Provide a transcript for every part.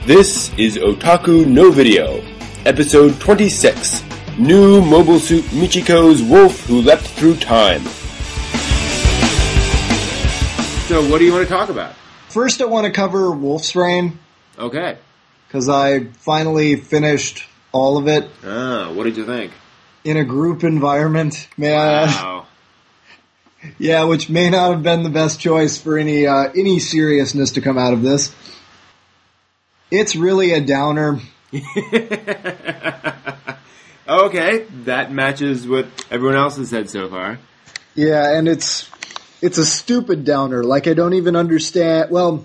This is Otaku No Video, episode 26, New Mobile Suit Michiko's Wolf Who Leapt Through Time. So what do you want to talk about? First I want to cover Wolf's Rain. Okay. Because I finally finished all of it. What did you think? In a group environment. Wow. Yeah, which may not have been the best choice for any seriousness to come out of this. It's really a downer. Okay, that matches what everyone else has said so far. Yeah, and it's a stupid downer. Like, I don't even understand. Well,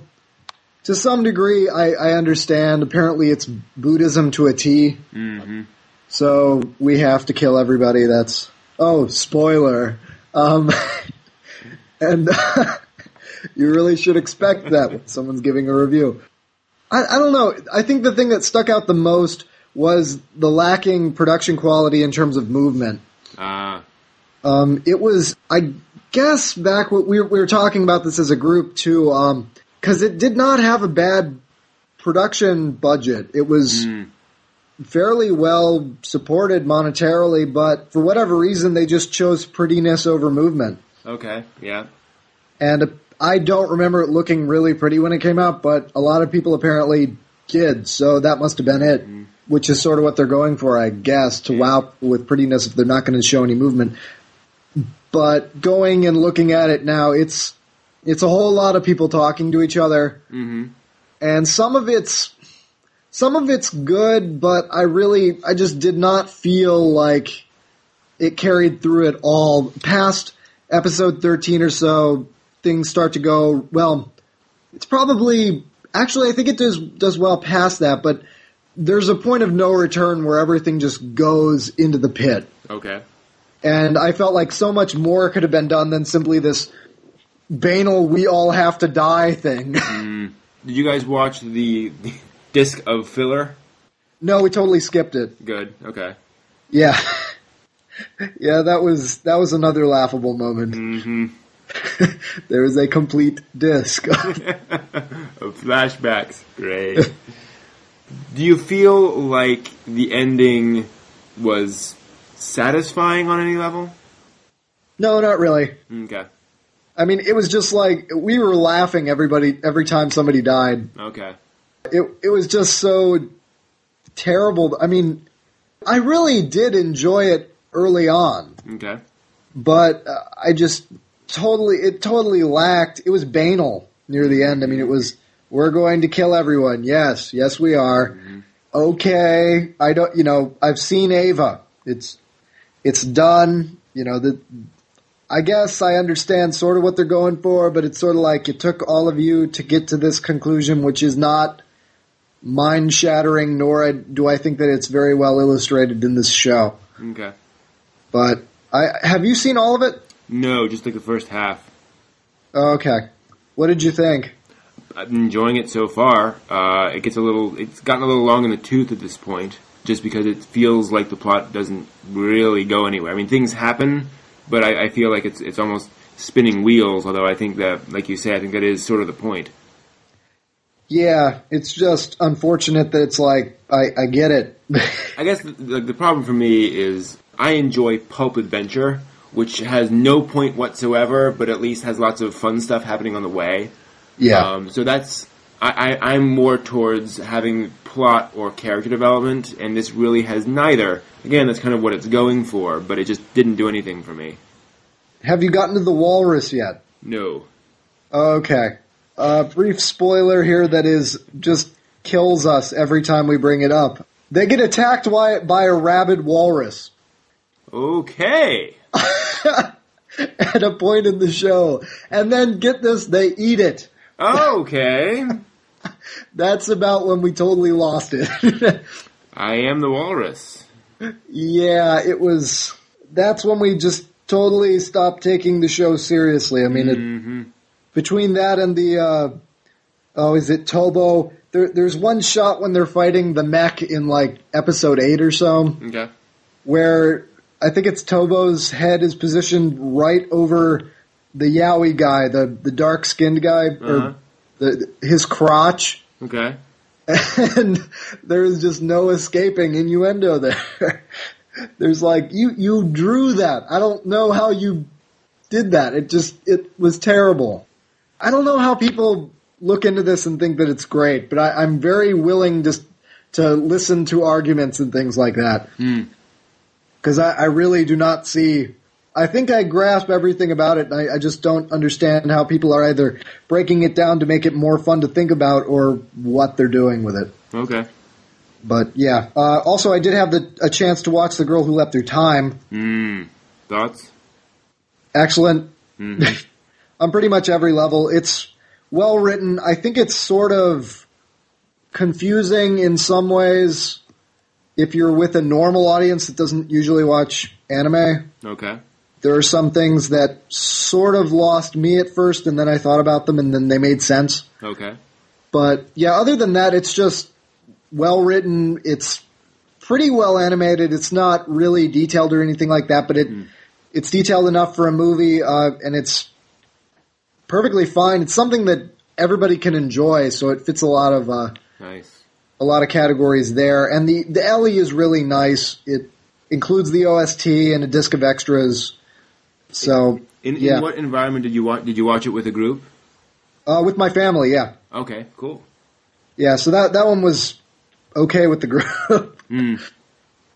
to some degree, I understand. Apparently, it's Buddhism to a T. Mm-hmm. So we have to kill everybody. That's spoiler. And you really should expect that when someone's giving a review. I don't know. I think the thing that stuck out the most was the lacking production quality in terms of movement. It was, I guess, back when we were talking about this as a group too, because it did not have a bad production budget. It was fairly well supported monetarily, but for whatever reason, they just chose prettiness over movement. Okay, yeah. And I don't remember it looking really pretty when it came out, but a lot of people apparently did, so that must have been it, which is sort of what they're going for, I guess, to wow people with prettiness if they're not going to show any movement. But going and looking at it now, it's a whole lot of people talking to each other, and some of it's good, but I just did not feel like it carried through at all. Past episode 13 or so, things start to go, well, it's probably, actually I think it does well past that, but there's a point of no return where everything just goes into the pit. Okay. And I felt like so much more could have been done than simply this banal we all have to die thing. Did you guys watch the disc of filler? No, we totally skipped it. Good, okay. Yeah. Yeah, that was another laughable moment. Mm-hmm. There is a complete disc. Of flashbacks. Great. Do you feel like the ending was satisfying on any level? No, not really. Okay. I mean, it was just like, we were laughing every time somebody died. Okay. It was just so terrible. I mean, I really did enjoy it early on. Okay. But I just totally lacked. It was banal near the end. I mean, it was, we're going to kill everyone. Yes, we are. Okay. I've seen Ava. It's done. I guess I understand sort of what they're going for, but it's sort of like it took all of you to get to this conclusion, which is not mind-shattering, nor do I think that it's very well illustrated in this show. Okay. But have you seen all of it? No, just like the first half. Okay. What did you think? I'm enjoying it so far. It's gotten a little long in the tooth at this point, just because it feels like the plot doesn't really go anywhere. I mean, things happen, but I feel like it's almost spinning wheels, although I think that, like you say, I think that is sort of the point. Yeah, it's just unfortunate that it's like, I get it. I guess the problem for me is I enjoy pulp adventure, which has no point whatsoever, but at least has lots of fun stuff happening on the way. Yeah. So that's, I'm more towards having plot or character development, and this really has neither. Again, that's kind of what it's going for, but it just didn't do anything for me. Have you gotten to the walrus yet? No. Okay. Brief spoiler here that is just kills us every time we bring it up. They get attacked by a rabid walrus. Okay. At a point in the show. And then, get this, they eat it. Okay. That's about when we totally lost it. I am the walrus. Yeah, that's when we just totally stopped taking the show seriously. I mean, between that and the, is it Tobo? There's one shot when they're fighting the mech in, like, episode 8 or so. Okay. Where I think it's Tobo's head is positioned right over the yaoi guy, the dark-skinned guy, or his crotch. Okay. And there is just no escaping innuendo there. There's like, you drew that. I don't know how you did that. It was terrible. I don't know how people look into this and think that it's great, but I'm very willing just to listen to arguments and things like that. Because I really do not see... I think I grasp everything about it, and I just don't understand how people are either breaking it down to make it more fun to think about or what they're doing with it. Okay. But, yeah. Also, I did have a chance to watch The Girl Who Leapt Through Time. Thoughts? Excellent. Mm-hmm. On pretty much every level. It's well written. I think it's sort of confusing in some ways if you're with a normal audience that doesn't usually watch anime. Okay. There are some things that sort of lost me at first, and then I thought about them, and then they made sense. Okay. But, yeah, other than that, it's just well written. It's pretty well animated. It's not really detailed or anything like that, but it's detailed enough for a movie, and it's perfectly fine. It's something that everybody can enjoy, so it fits a lot of nice. A lot of categories there. And the Ellie is really nice. It includes the OST and a disc of extras. So in what environment did you watch? Did you watch it with a group? With my family, yeah. Okay, cool. Yeah, so that one was okay with the group.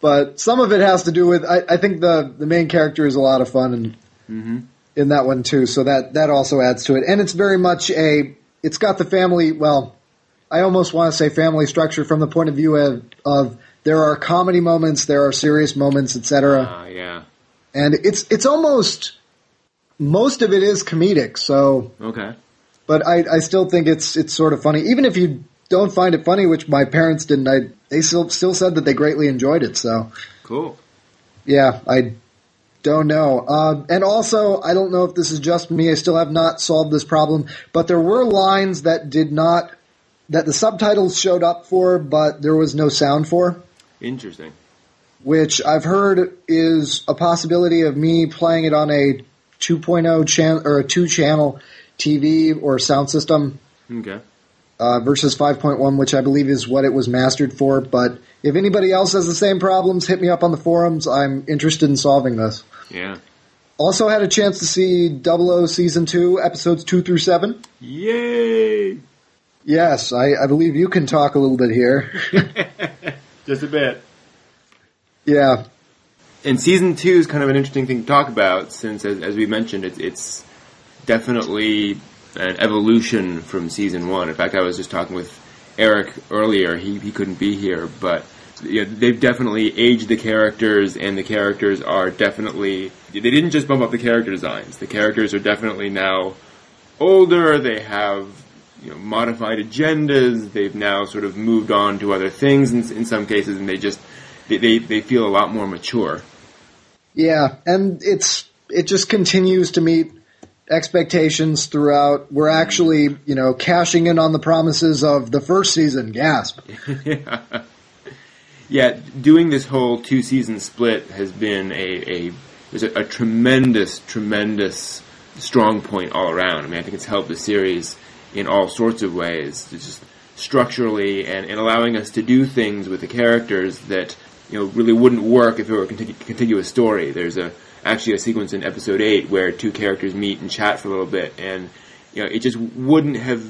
But some of it has to do with I think the main character is a lot of fun and in that one too. So that also adds to it, and it's very much it's got the family. Well, I almost want to say family structure from the point of view of there are comedy moments, there are serious moments, etc. Yeah. And it's almost most of it is comedic. So okay, but I still think it's sort of funny, even if you don't find it funny, which my parents didn't. They still said that they greatly enjoyed it. So cool. Yeah, I don't know. And also, I don't know if this is just me. I still have not solved this problem, but there were lines that that the subtitles showed up for, but there was no sound for. Interesting. Which I've heard is a possibility of me playing it on a 2.0 channel or a 2-channel TV or sound system. Okay. Versus 5.1, which I believe is what it was mastered for. But if anybody else has the same problems, hit me up on the forums. I'm interested in solving this. Yeah. Also had a chance to see 00 Season 2, Episodes 2 through 7. Yay! Yes, I believe you can talk a little bit here. Just a bit. Yeah. And Season 2 is kind of an interesting thing to talk about, since, as we mentioned, it's definitely an evolution from Season 1. In fact, I was just talking with Eric earlier. He couldn't be here, but they've definitely aged the characters, and the characters are definitely... They didn't just bump up the character designs. The characters are definitely now older. They have modified agendas. They've now sort of moved on to other things in some cases, and they feel a lot more mature. Yeah, and it just continues to meet expectations throughout. We're actually, cashing in on the promises of the first season. Gasp. Yeah, doing this whole 2-season split has been a tremendous, tremendous strong point all around. I mean, I think it's helped the series in all sorts of ways, just structurally, and allowing us to do things with the characters that really wouldn't work if it were a contiguous story. There's actually a sequence in episode 8 where two characters meet and chat for a little bit, and it just wouldn't have